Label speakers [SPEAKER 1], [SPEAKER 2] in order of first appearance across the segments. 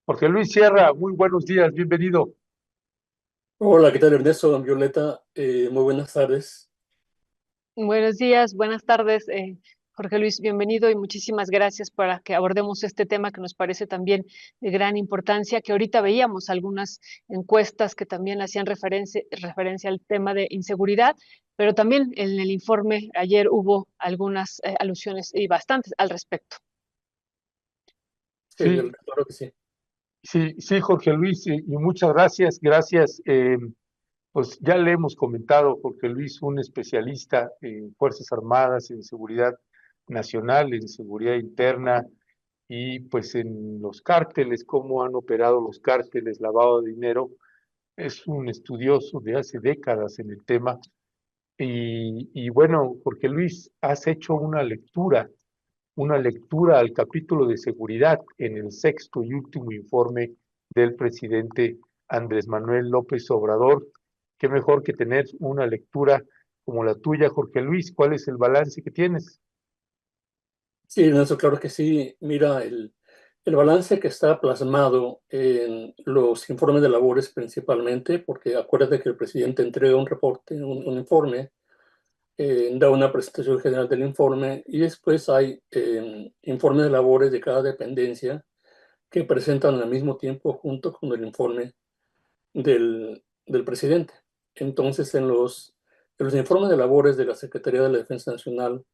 [SPEAKER 1] Jorge Luis Sierra, muy buenos días, bienvenido.
[SPEAKER 2] Hola, ¿qué tal Ernesto? Violeta, muy buenas tardes.
[SPEAKER 3] Buenos días, buenas tardes, Jorge Luis, bienvenido y muchísimas gracias para que abordemos este tema que nos parece también de gran importancia, que ahorita veíamos algunas encuestas que también hacían referencia al tema de inseguridad, pero también en el informe ayer hubo algunas alusiones y bastantes al respecto.
[SPEAKER 2] Sí,
[SPEAKER 1] Sí,
[SPEAKER 2] Violeta, claro que sí.
[SPEAKER 1] sí, sí, Jorge Luis, y muchas gracias, gracias. Pues ya le hemos comentado, Jorge Luis, un especialista en Fuerzas Armadas, en seguridad nacional, en seguridad interna y pues en los cárteles, cómo han operado los cárteles, lavado de dinero. Es un estudioso de hace décadas en el tema. Y bueno, Jorge Luis, has hecho una lectura al capítulo de seguridad en el sexto y último informe del presidente Andrés Manuel López Obrador. Qué mejor que tener una lectura como la tuya, Jorge Luis. ¿Cuál es el balance que tienes?
[SPEAKER 2] Sí, Ernesto, claro que sí. Mira, el balance que está plasmado en los informes de labores principalmente, porque acuérdate que el presidente entrega un reporte, un informe, da una presentación general del informe y después hay informes de labores de cada dependencia que presentan al mismo tiempo junto con el informe del presidente. Entonces, en los informes de labores de la Secretaría de la Defensa Nacional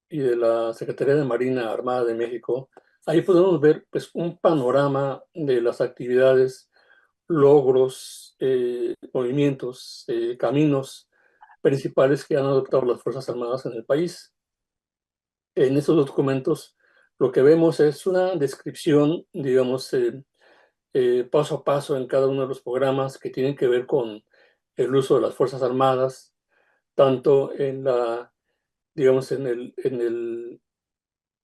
[SPEAKER 2] y de la Secretaría de Marina Armada de México, ahí podemos ver pues, un panorama de las actividades, logros, movimientos, caminos principales que han adoptado las Fuerzas Armadas en el país. En esos documentos lo que vemos es una descripción, digamos, paso a paso en cada uno de los programas que tienen que ver con el uso de las Fuerzas Armadas, tanto digamos, en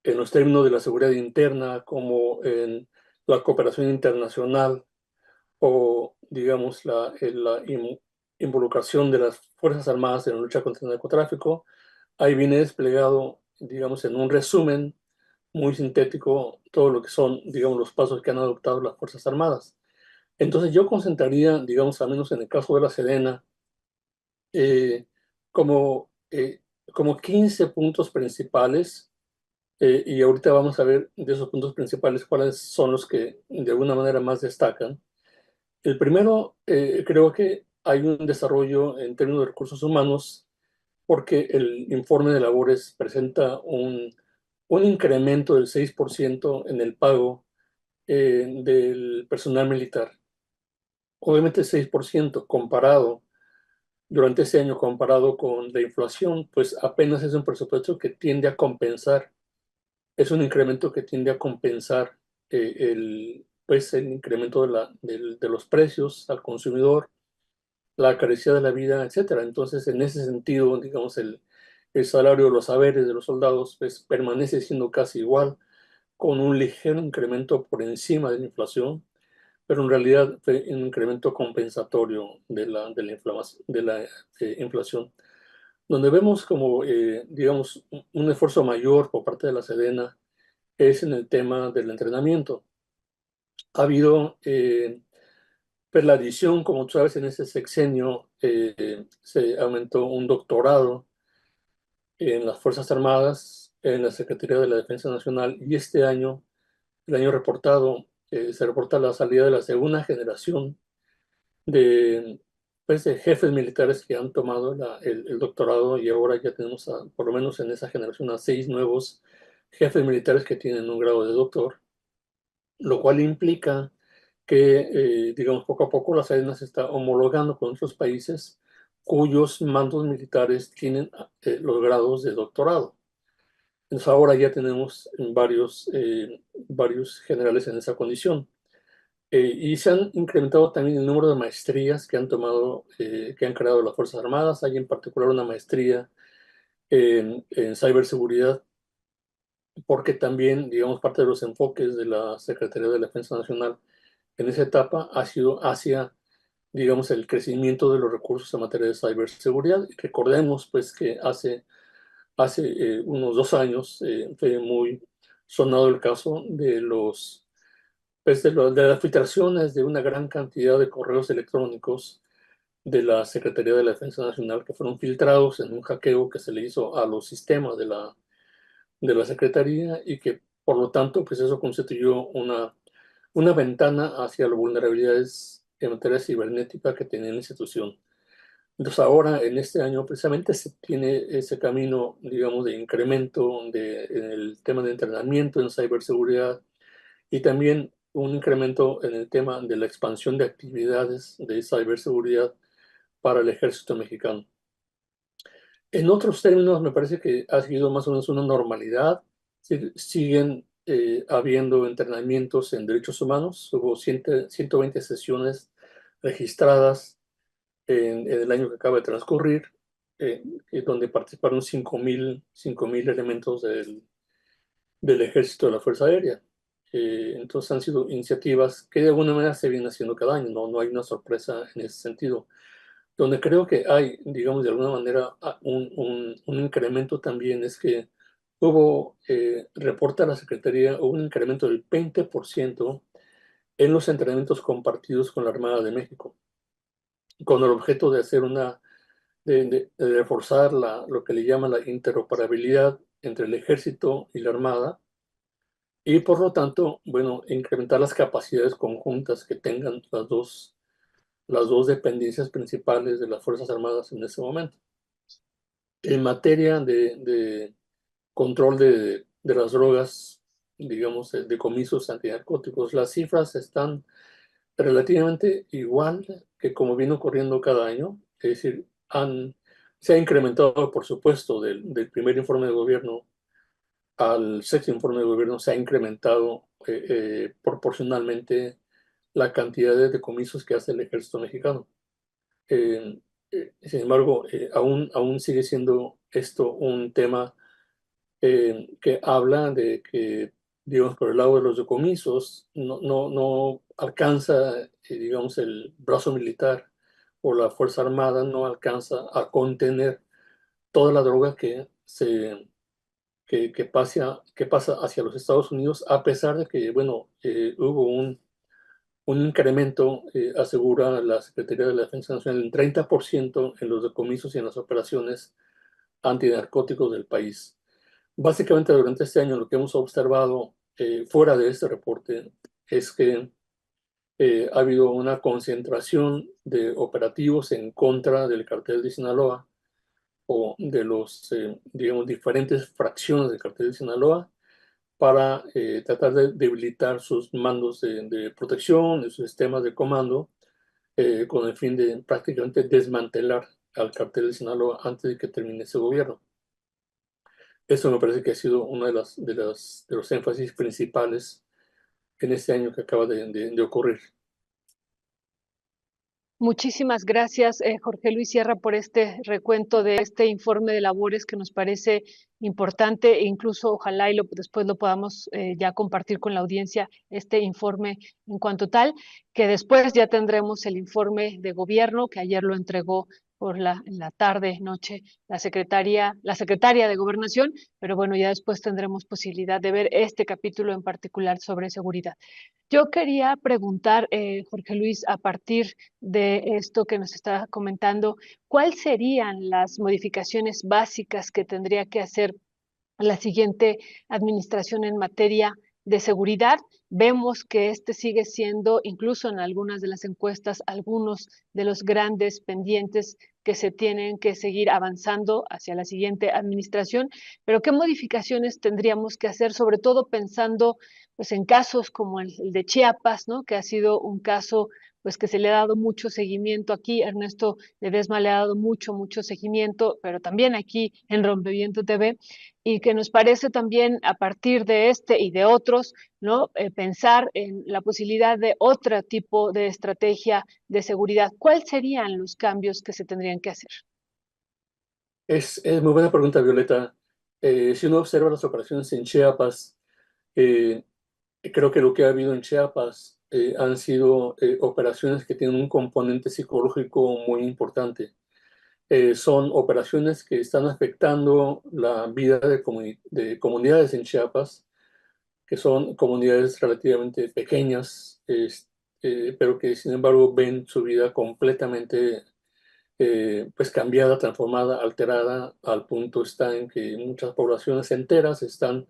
[SPEAKER 2] los términos de la seguridad interna como en la cooperación internacional o, digamos, involucración de las Fuerzas Armadas en la lucha contra el narcotráfico. Ahí viene desplegado, digamos, en un resumen muy sintético todo lo que son, digamos, los pasos que han adoptado las Fuerzas Armadas. Entonces yo concentraría, digamos, al menos en el caso de la Sedena, eh, como, eh, como 15 puntos principales, y ahorita vamos a ver de esos puntos principales cuáles son los que de alguna manera más destacan. El primero, creo que hay un desarrollo en términos de recursos humanos porque el informe de labores presenta un incremento del 6% en el pago del personal militar. Obviamente 6% comparado durante ese año comparado con la inflación, pues apenas es un presupuesto que tiende a compensar, es un incremento que tiende a compensar pues el incremento de los precios al consumidor, la carecia de la vida, etcétera. Entonces, en ese sentido, digamos, el salario de los saberes de los soldados pues, permanece siendo casi igual, con un ligero incremento por encima de la inflación, pero en realidad fue un incremento compensatorio de la inflación, donde vemos como, digamos, un esfuerzo mayor por parte de la Sedena es en el tema del entrenamiento. Ha habido, pues la adición, como tú sabes, en ese sexenio se aumentó un doctorado en las Fuerzas Armadas, en la Secretaría de la Defensa Nacional, y este año, el año reportado, se reporta la salida de la segunda generación de, pues, de jefes militares que han tomado el doctorado y ahora ya tenemos, por lo menos en esa generación, a 6 nuevos jefes militares que tienen un grado de doctor, lo cual implica que, digamos, poco a poco la SEDENA se está homologando con otros países cuyos mandos militares tienen los grados de doctorado. Entonces ahora ya tenemos varios generales en esa condición. Y se han incrementado también el número de maestrías que han tomado, que han creado las Fuerzas Armadas. Hay en particular una maestría en ciberseguridad, porque también, digamos, parte de los enfoques de la Secretaría de la Defensa Nacional en esa etapa ha sido hacia, digamos, el crecimiento de los recursos en materia de ciberseguridad. Recordemos, pues, que hace unos 2 años fue muy sonado el caso de los pues de las filtraciones de una gran cantidad de correos electrónicos de la Secretaría de la Defensa Nacional que fueron filtrados en un hackeo que se le hizo a los sistemas de la Secretaría y que por lo tanto pues eso constituyó una ventana hacia las vulnerabilidades en materia cibernética que tenía la institución. Entonces ahora en este año precisamente se tiene ese camino, digamos, de incremento en el tema de entrenamiento en ciberseguridad y también un incremento en el tema de la expansión de actividades de ciberseguridad para el ejército mexicano. En otros términos, me parece que ha sido más o menos una normalidad. Siguen habiendo entrenamientos en derechos humanos. Hubo 120 sesiones registradas en el año que acaba de transcurrir, donde participaron 5.000 elementos del ejército de la Fuerza Aérea. Entonces han sido iniciativas que de alguna manera se vienen haciendo cada año, no hay una sorpresa en ese sentido. Donde creo que hay, digamos, de alguna manera un incremento también es que reporta la Secretaría, hubo un incremento del 20% en los entrenamientos compartidos con la Armada de México, con el objeto de hacer de reforzar lo que le llama la interoperabilidad entre el Ejército y la Armada, y por lo tanto, bueno, incrementar las capacidades conjuntas que tengan las dos dependencias principales de las Fuerzas Armadas en ese momento. En materia de control de las drogas, digamos, de decomisos antinarcóticos, las cifras están relativamente igual que como vino ocurriendo cada año. Es decir, se ha incrementado, por supuesto, del primer informe de gobierno al sexto informe de gobierno, se ha incrementado proporcionalmente la cantidad de decomisos que hace el ejército mexicano. Sin embargo, aún sigue siendo esto un tema que habla de que, digamos, por el lado de los decomisos, no alcanza, digamos, el brazo militar o la Fuerza Armada no alcanza a contener toda la droga que pasa hacia los Estados Unidos, a pesar de que, bueno, hubo un incremento, asegura la Secretaría de la Defensa Nacional, del 30% en los decomisos y en las operaciones antinarcóticos del país. Básicamente, durante este año, lo que hemos observado fuera de este reporte es que ha habido una concentración de operativos en contra del cartel de Sinaloa o de los, digamos, diferentes fracciones del cartel de Sinaloa para tratar de debilitar sus mandos de protección, de sus sistemas de comando, con el fin de prácticamente desmantelar al cartel de Sinaloa antes de que termine ese gobierno. Eso me parece que ha sido uno de los énfasis principales en este año que acaba de ocurrir.
[SPEAKER 3] Muchísimas gracias, Jorge Luis Sierra, por este recuento de este informe de labores que nos parece importante e incluso ojalá después lo podamos ya compartir con la audiencia, este informe en cuanto tal, que después ya tendremos el informe de gobierno que ayer lo entregó en la tarde, noche, la secretaria de Gobernación, pero bueno, ya después tendremos posibilidad de ver este capítulo en particular sobre seguridad. Yo quería preguntar, Jorge Luis, a partir de esto que nos está comentando, ¿cuáles serían las modificaciones básicas que tendría que hacer la siguiente administración en materia de seguridad? Vemos que este sigue siendo, incluso en algunas de las encuestas, algunos de los grandes pendientes que se tienen que seguir avanzando hacia la siguiente administración, pero ¿qué modificaciones tendríamos que hacer, sobre todo pensando pues en casos como el de Chiapas, ¿no? Que ha sido un caso pues que se le ha dado mucho seguimiento aquí, Ernesto Ledesma le ha dado mucho seguimiento, pero también aquí en Rompeviento TV, y que nos parece también a partir de este y de otros, ¿no? Pensar en la posibilidad de otro tipo de estrategia de seguridad. ¿Cuáles serían los cambios que se tendrían que hacer?
[SPEAKER 2] Es muy buena pregunta, Violeta. Si uno observa las operaciones en Chiapas, eh, creo que lo que ha habido en Chiapas han sido operaciones que tienen un componente psicológico muy importante. Son operaciones que están afectando la vida de comunidades en Chiapas, que son comunidades relativamente pequeñas, pero que sin embargo ven su vida completamente pues cambiada, transformada, alterada, al punto está en que muchas poblaciones enteras están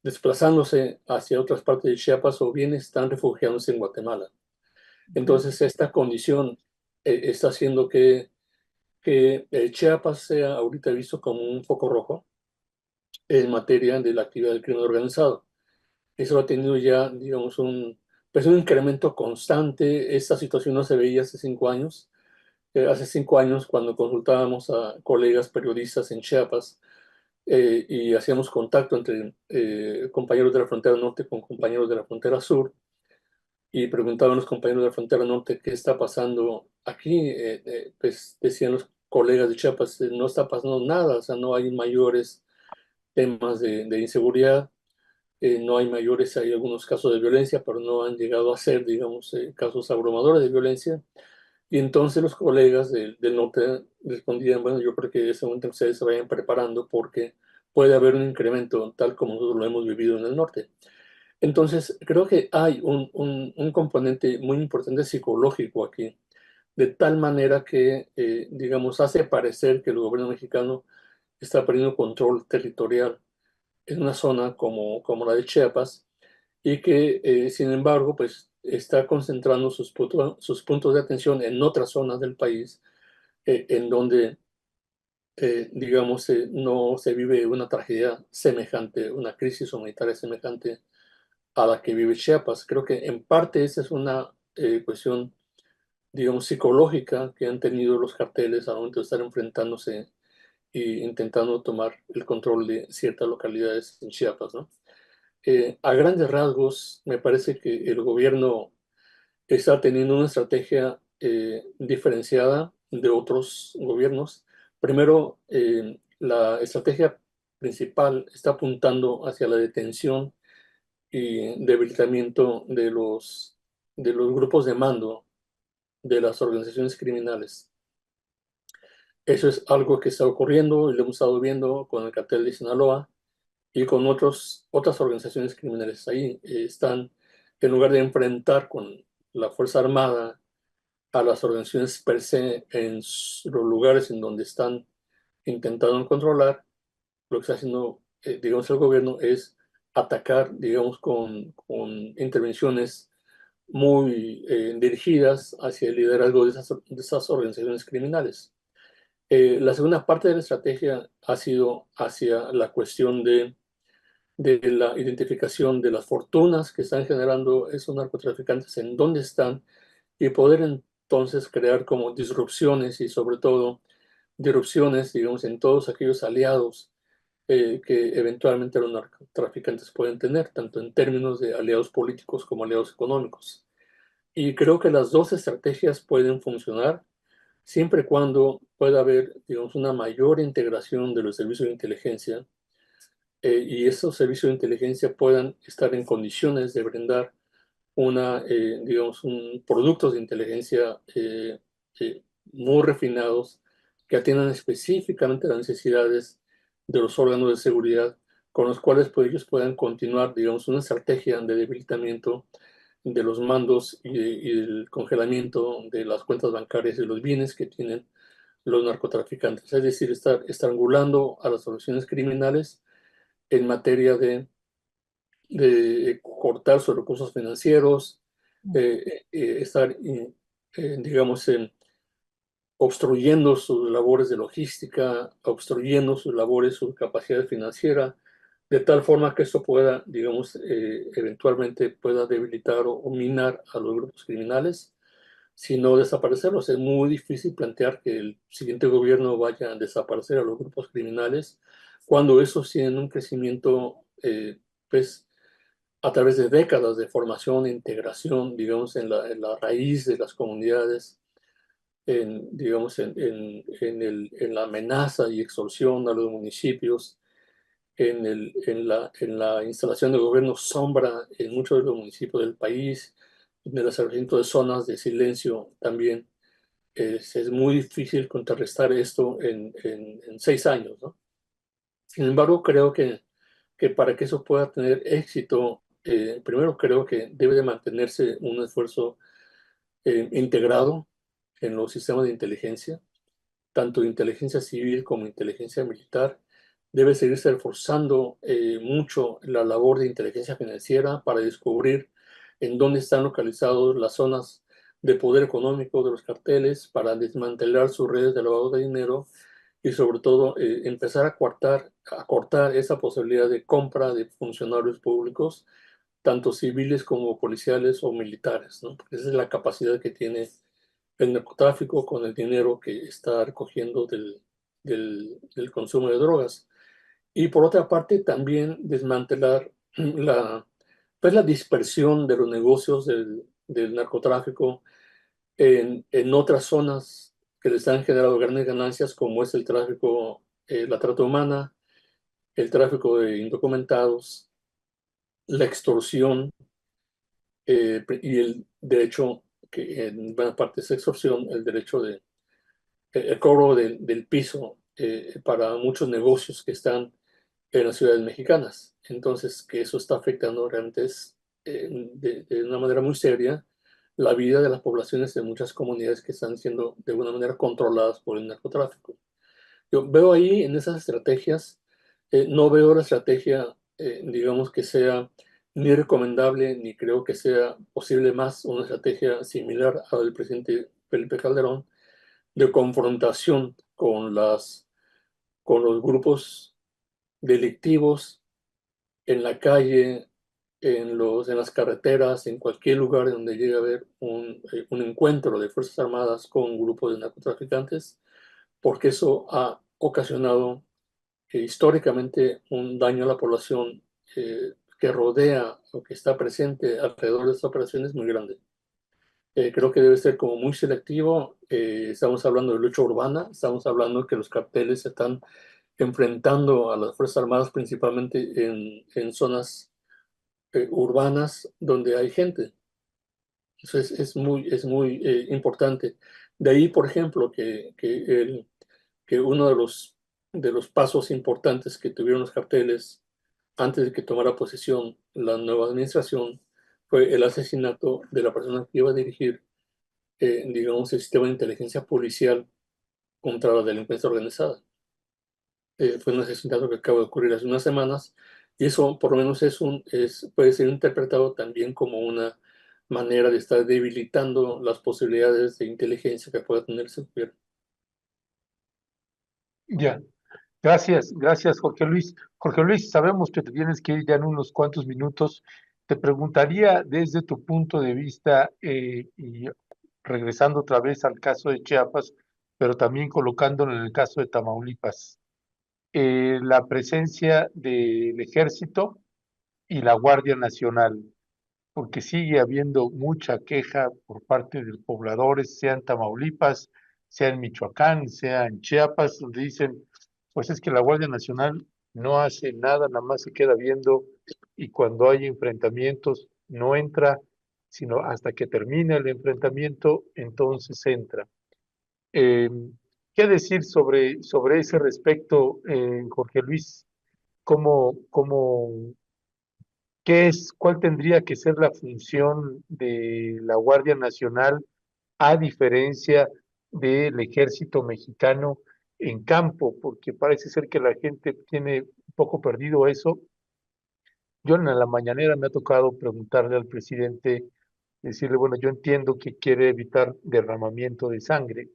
[SPEAKER 2] desplazándose hacia otras partes de Chiapas o bien están refugiándose en Guatemala. Entonces, esta condición está haciendo que Chiapas sea ahorita visto como un foco rojo en materia de la actividad del crimen organizado. Eso ha tenido ya, digamos, pues un incremento constante. Esta situación no se veía hace 5 años. Hace 5 años, cuando consultábamos a colegas periodistas en Chiapas y hacíamos contacto entre compañeros de la frontera norte con compañeros de la frontera sur, y preguntaban a los compañeros de la frontera norte qué está pasando aquí, pues decían los colegas de Chiapas, no está pasando nada, o sea, no hay mayores temas de inseguridad, no hay mayores, hay algunos casos de violencia, pero no han llegado a ser, digamos, casos abrumadores de violencia. Y entonces los colegas del norte respondían, bueno, yo creo que en ese momento ustedes se vayan preparando porque puede haber un incremento tal como nosotros lo hemos vivido en el norte. Entonces, creo que hay un componente muy importante psicológico aquí, de tal manera que, digamos, hace parecer que el gobierno mexicano está perdiendo control territorial en una zona como la de Chiapas y que, sin embargo, pues está concentrando sus puntos de atención en otras zonas del país, en donde, digamos, no se vive una tragedia semejante, una crisis humanitaria semejante a la que vive Chiapas. Creo que en parte esa es una cuestión, digamos, psicológica que han tenido los carteles al momento de estar enfrentándose e intentando tomar el control de ciertas localidades en Chiapas, ¿no? A grandes rasgos, me parece que el gobierno está teniendo una estrategia diferenciada de otros gobiernos. Primero, la estrategia principal está apuntando hacia la detención y debilitamiento de los grupos de mando de las organizaciones criminales. Eso es algo que está ocurriendo y lo hemos estado viendo con el cartel de Sinaloa y con otras organizaciones criminales. Ahí están, en lugar de enfrentar con la Fuerza Armada a las organizaciones per se en los lugares en donde están intentando controlar, lo que está haciendo, digamos, el gobierno es atacar, digamos, con intervenciones muy dirigidas hacia el liderazgo de esas organizaciones criminales. La segunda parte de la estrategia ha sido hacia la cuestión de la identificación de las fortunas que están generando esos narcotraficantes, en dónde están, y poder entonces crear como disrupciones y sobre todo disrupciones, digamos, en todos aquellos aliados que eventualmente los narcotraficantes pueden tener, tanto en términos de aliados políticos como aliados económicos. Y creo que las dos estrategias pueden funcionar siempre y cuando pueda haber, digamos, una mayor integración de los servicios de inteligencia y esos servicios de inteligencia puedan estar en condiciones de brindar digamos, productos de inteligencia muy refinados que atiendan específicamente las necesidades de los órganos de seguridad con los cuales pues, ellos puedan continuar, digamos, una estrategia de debilitamiento de los mandos y el congelamiento de las cuentas bancarias y los bienes que tienen los narcotraficantes. Es decir, estar estrangulando a las organizaciones criminales en materia de cortar sus recursos financieros, estar, digamos, obstruyendo sus labores de logística, obstruyendo sus labores, su capacidad financiera, de tal forma que esto pueda, digamos, eventualmente pueda debilitar o minar a los grupos criminales, si no desaparecerlos. Es muy difícil plantear que el siguiente gobierno vaya a desaparecer a los grupos criminales cuando esos tienen un crecimiento, pues, a través de décadas de formación e integración, digamos, en la raíz de las comunidades, digamos, en la amenaza y extorsión a los municipios, en la instalación de gobierno sombra en muchos de los municipios del país, en el establecimiento de zonas de silencio también. Es muy difícil contrarrestar esto en 6 años, ¿no? Sin embargo, creo que que para que eso pueda tener éxito, primero creo que debe de mantenerse un esfuerzo integrado en los sistemas de inteligencia, tanto inteligencia civil como inteligencia militar. Debe seguirse reforzando mucho la labor de inteligencia financiera para descubrir en dónde están localizadas las zonas de poder económico de los carteles, para desmantelar sus redes de lavado de dinero y sobre todo empezar a cortar esa posibilidad de compra de funcionarios públicos, tanto civiles como policiales o militares, ¿no? Porque esa es la capacidad que tiene el narcotráfico con el dinero que está recogiendo del consumo de drogas. Y por otra parte, también desmantelar pues la dispersión de los negocios del narcotráfico en otras zonas que les han generado grandes ganancias, como es el tráfico, la trata humana, el tráfico de indocumentados, la extorsión y el derecho, que en buena parte es extorsión, el derecho de el cobro del piso para muchos negocios que están en las ciudades mexicanas. Entonces, que eso está afectando realmente de una manera muy seria la vida de las poblaciones de muchas comunidades que están siendo de alguna manera controladas por el narcotráfico. Yo veo ahí en esas estrategias, no veo la estrategia, digamos, que sea ni recomendable, ni creo que sea posible más una estrategia similar a la del presidente Felipe Calderón, de confrontación con los grupos delictivos en la calle, en las carreteras, en cualquier lugar donde llegue a haber un encuentro de Fuerzas Armadas con un grupo de narcotraficantes, porque eso ha ocasionado históricamente un daño a la población que rodea o que está presente alrededor de estas operaciones muy grande. Creo que debe ser como muy selectivo. Estamos hablando de lucha urbana, estamos hablando de que los carteles se están enfrentando a las Fuerzas Armadas principalmente en zonas urbanas donde hay gente. Eso es muy importante. De ahí, por ejemplo, que uno de los pasos importantes que tuvieron los carteles antes de que tomara posesión la nueva administración fue el asesinato de la persona que iba a dirigir, digamos, el sistema de inteligencia policial contra la delincuencia organizada. Fue un asesinato que acaba de ocurrir hace unas semanas y eso por lo menos puede ser interpretado también como una manera de estar debilitando las posibilidades de inteligencia que pueda tener ese gobierno.
[SPEAKER 1] Ya, gracias, Jorge Luis. Jorge Luis, sabemos que te tienes que ir ya en unos cuantos minutos. Te preguntaría desde tu punto de vista y regresando otra vez al caso de Chiapas, pero también colocándolo en el caso de Tamaulipas, la presencia del ejército y la Guardia Nacional, porque sigue habiendo mucha queja por parte de los pobladores, sea en Tamaulipas, sea en Michoacán, sea en Chiapas, donde dicen, pues es que la Guardia Nacional no hace nada, nada más se queda viendo y cuando hay enfrentamientos no entra, sino hasta que termina el enfrentamiento, entonces entra. Eh, ¿Qué decir sobre ese respecto, Jorge Luis? ¿Cómo cuál tendría que ser la función de la Guardia Nacional a diferencia del ejército mexicano en campo? Porque parece ser que la gente tiene un poco perdido eso. Yo en la mañanera me ha tocado preguntarle al presidente, decirle, bueno, yo entiendo que quiere evitar derramamiento de sangre,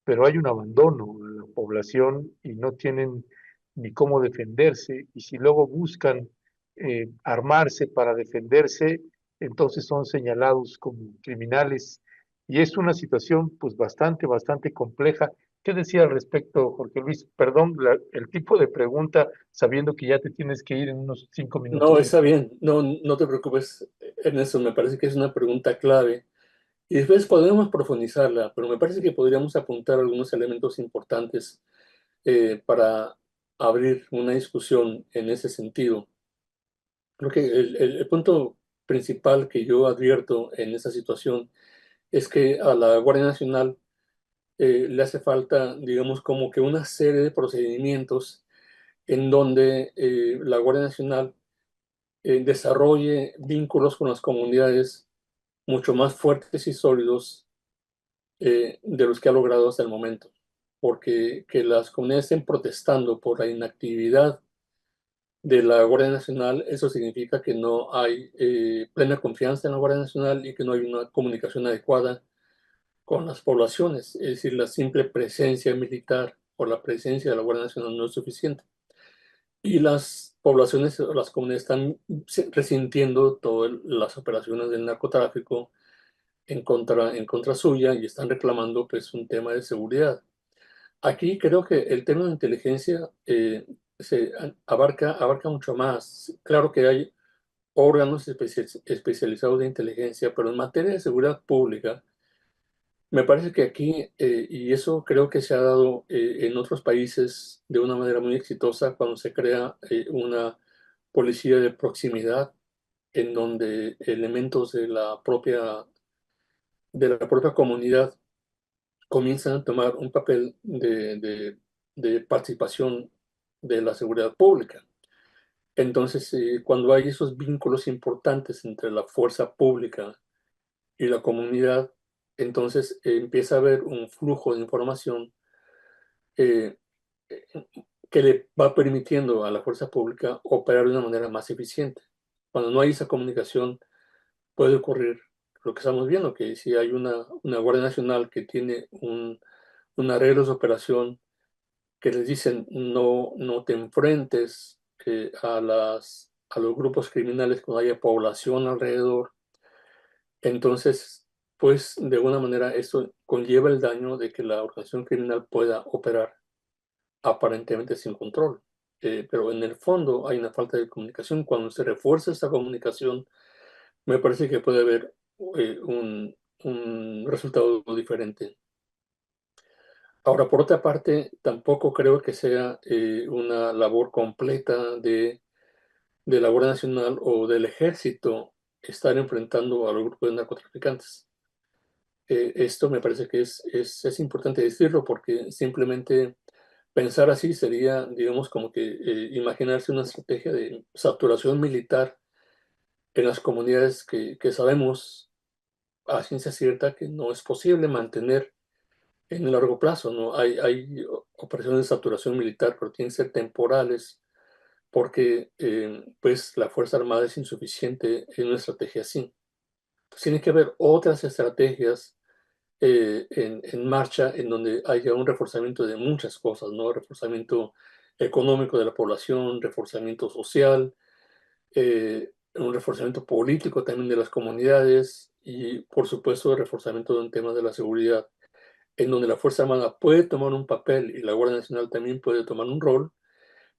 [SPEAKER 1] pero hay un abandono en la población y no tienen ni cómo defenderse. Y si luego buscan armarse para defenderse, entonces son señalados como criminales. Y es una situación pues bastante compleja. ¿Qué decía al respecto, Jorge Luis? Perdón, el tipo de pregunta, sabiendo que ya te tienes que ir en unos 5 minutos.
[SPEAKER 2] No, está bien, no te preocupes, Ernesto, me parece que es una pregunta clave. Y después podemos profundizarla, pero me parece que podríamos apuntar algunos elementos importantes para abrir una discusión en ese sentido. Creo que el punto principal que yo advierto en esa situación es que a la Guardia Nacional le hace falta, digamos, como que una serie de procedimientos en donde la Guardia Nacional desarrolle vínculos con las comunidades mucho más fuertes y sólidos de los que ha logrado hasta el momento. Porque que las comunidades estén protestando por la inactividad de la Guardia Nacional, eso significa que no hay plena confianza en la Guardia Nacional y que no hay una comunicación adecuada con las poblaciones. Es decir, la simple presencia militar o la presencia de la Guardia Nacional no es suficiente. Y las poblaciones, las comunidades están resintiendo todas las operaciones del narcotráfico en contra suya y están reclamando pues un tema de seguridad. Aquí creo que el tema de inteligencia abarca mucho más. Claro que hay órganos especializados de inteligencia, pero en materia de seguridad pública, me parece que aquí, y eso creo que se ha dado en otros países de una manera muy exitosa, cuando se crea una policía de proximidad, en donde elementos de la propia comunidad comienzan a tomar un papel de participación de la seguridad pública. Entonces, cuando hay esos vínculos importantes entre la fuerza pública y la comunidad, entonces empieza a haber un flujo de información eh, eh, que le va permitiendo a la fuerza pública operar de una manera más eficiente. Cuando no hay esa comunicación, puede ocurrir lo que estamos viendo, que si hay una Guardia Nacional que tiene arreglos de operación que les dicen no te enfrentes a los grupos criminales cuando haya población alrededor, entonces, pues de alguna manera esto conlleva el daño de que la organización criminal pueda operar aparentemente sin control. Pero en el fondo hay una falta de comunicación. Cuando se refuerza esta comunicación, me parece que puede haber un resultado diferente. Ahora, por otra parte, tampoco creo que sea una labor completa de la Guardia Nacional o del Ejército estar enfrentando a los grupos de narcotraficantes. Esto me parece que es importante decirlo porque simplemente pensar así sería, digamos, como que imaginarse una estrategia de saturación militar en las comunidades que sabemos a ciencia cierta que no es posible mantener en el largo plazo, ¿no? Hay operaciones de saturación militar, pero tienen que ser temporales porque pues la Fuerza Armada es insuficiente en una estrategia así. Entonces, tiene que haber otras estrategias en marcha en donde haya un reforzamiento de muchas cosas, ¿no? Reforzamiento económico de la población, reforzamiento social, un reforzamiento político también de las comunidades y, por supuesto, el reforzamiento de un tema de la seguridad, en donde la Fuerza Armada puede tomar un papel y la Guardia Nacional también puede tomar un rol,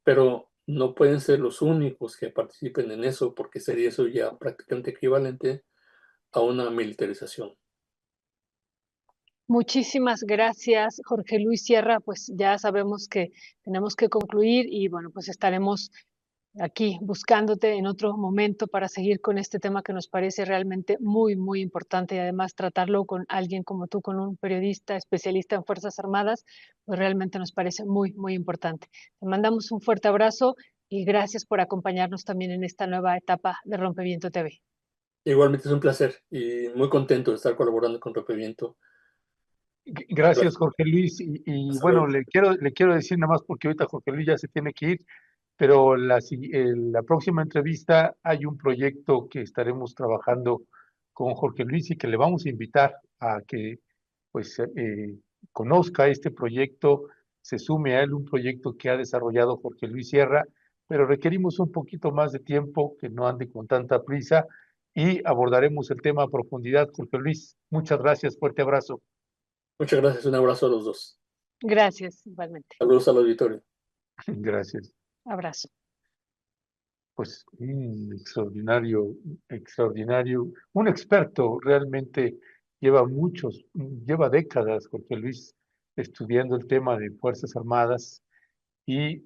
[SPEAKER 2] pero no pueden ser los únicos que participen en eso, porque sería eso ya prácticamente equivalente a una militarización.
[SPEAKER 3] Muchísimas gracias, Jorge Luis Sierra. Pues ya sabemos que tenemos que concluir y bueno, pues estaremos aquí buscándote en otro momento para seguir con este tema que nos parece realmente muy, muy importante y además tratarlo con alguien como tú, con un periodista especialista en Fuerzas Armadas, pues realmente nos parece muy, muy importante. Te mandamos un fuerte abrazo y gracias por acompañarnos también en esta nueva etapa de Rompeviento TV.
[SPEAKER 2] Igualmente es un placer y muy contento de estar colaborando con Rompeviento.
[SPEAKER 1] Gracias, Jorge Luis. Y
[SPEAKER 2] Hasta
[SPEAKER 1] bueno,
[SPEAKER 2] luego.
[SPEAKER 1] le quiero decir nada más porque ahorita Jorge Luis ya se tiene que ir, pero la próxima entrevista hay un proyecto que estaremos trabajando con Jorge Luis y que le vamos a invitar a que pues conozca este proyecto, se sume a él un proyecto que ha desarrollado Jorge Luis Sierra, pero requerimos un poquito más de tiempo, que no ande con tanta prisa y abordaremos el tema a profundidad. Jorge Luis, muchas gracias, fuerte abrazo.
[SPEAKER 2] Muchas gracias, un abrazo a los dos.
[SPEAKER 3] Gracias, igualmente.
[SPEAKER 2] Saludos al auditorio.
[SPEAKER 1] Gracias.
[SPEAKER 3] Abrazo.
[SPEAKER 1] Pues un extraordinario, un experto realmente lleva décadas, Jorge Luis, estudiando el tema de Fuerzas Armadas y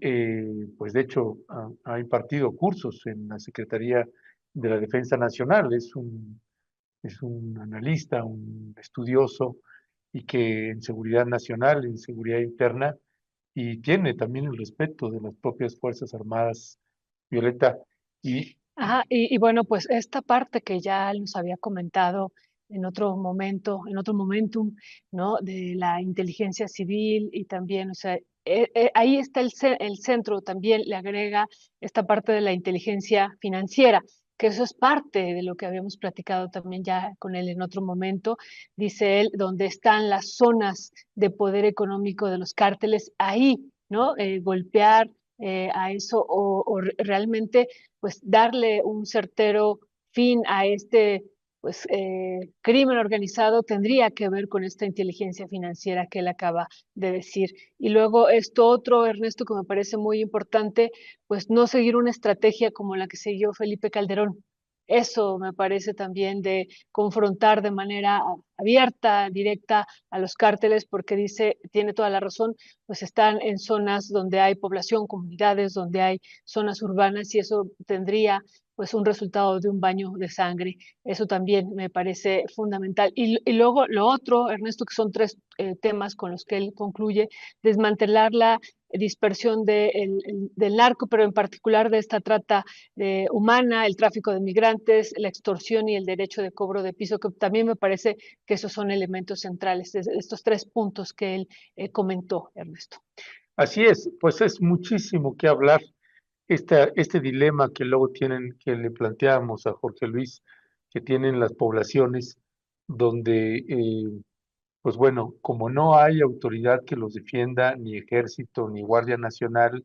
[SPEAKER 1] pues de hecho ha impartido cursos en la Secretaría de la Defensa Nacional. Es un analista, un estudioso y que en seguridad nacional, en seguridad interna, y tiene también el respeto de las propias Fuerzas Armadas, Violeta. Y
[SPEAKER 3] Ajá, y bueno, pues esta parte que ya nos había comentado en otro momento, en otro momentum, ¿no? De la inteligencia civil y también, o sea, ahí está el centro, también le agrega esta parte de la inteligencia financiera, que eso es parte de lo que habíamos platicado también ya con él en otro momento, dice él, donde están las zonas de poder económico de los cárteles, ahí, ¿no? Golpear a eso o realmente pues darle un certero fin a este pues, crimen organizado tendría que ver con esta inteligencia financiera que él acaba de decir. Y luego esto otro, Ernesto, que me parece muy importante, pues no seguir una estrategia como la que siguió Felipe Calderón. Eso me parece también de confrontar de manera abierta, directa a los cárteles, porque dice, tiene toda la razón, pues están en zonas donde hay población, comunidades, donde hay zonas urbanas y eso tendría pues un resultado de un baño de sangre. Eso también me parece fundamental. Y luego lo otro, Ernesto, que son tres temas con los que él concluye, desmantelar la dispersión del narco, pero en particular de esta trata humana, el tráfico de migrantes, la extorsión y el derecho de cobro de piso, que también me parece que esos son elementos centrales de estos tres puntos que él comentó, Ernesto.
[SPEAKER 1] así es, pues es muchísimo que hablar. Este dilema que luego tienen, que le planteamos a Jorge Luis, que tienen las poblaciones donde, pues bueno, como no hay autoridad que los defienda, ni ejército, ni Guardia Nacional,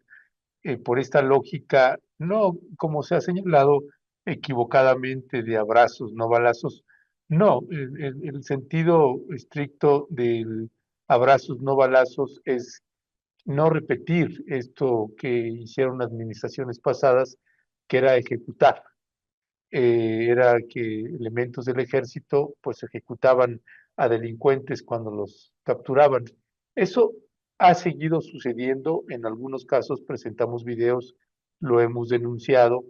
[SPEAKER 1] por esta lógica, no, como se ha señalado equivocadamente, de abrazos, no balazos, no, el sentido estricto del abrazos, no balazos es no repetir esto que hicieron administraciones pasadas, que era ejecutar. Era que elementos del ejército pues ejecutaban a delincuentes cuando los capturaban. Eso ha seguido sucediendo, en algunos casos presentamos videos, lo hemos denunciado,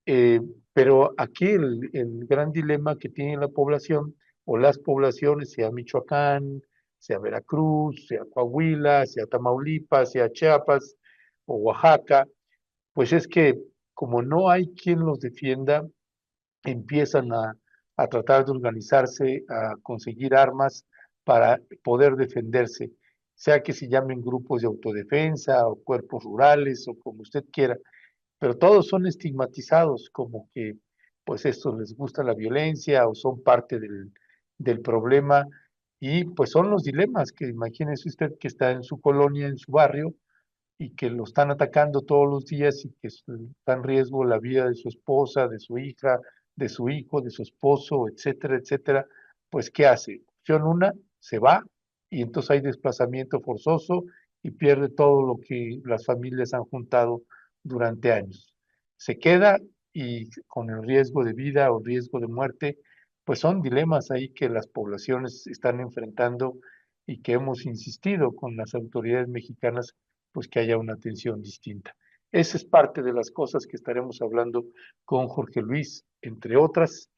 [SPEAKER 1] eh, pero aquí el gran dilema que tiene la población o las poblaciones, sea Michoacán, sea Veracruz, sea Coahuila, sea Tamaulipas, sea Chiapas o Oaxaca, pues es que como no hay quien los defienda, empiezan a tratar de organizarse, a conseguir armas para poder defenderse, sea que se llamen grupos de autodefensa o cuerpos rurales o como usted quiera, pero todos son estigmatizados como que pues esto les gusta la violencia o son parte del problema y pues son los dilemas que imagínese usted que está en su colonia, en su barrio y que lo están atacando todos los días y que está en riesgo la vida de su esposa, de su hija, de su hijo, de su esposo, etcétera, etcétera, pues ¿qué hace? Opción una, se va y entonces hay desplazamiento forzoso y pierde todo lo que las familias han juntado durante años. Se queda y con el riesgo de vida o riesgo de muerte, pues son dilemas ahí que las poblaciones están enfrentando y que hemos insistido con las autoridades mexicanas pues que haya una atención distinta. Esa es parte de las cosas que estaremos hablando con Jorge Luis, entre otras,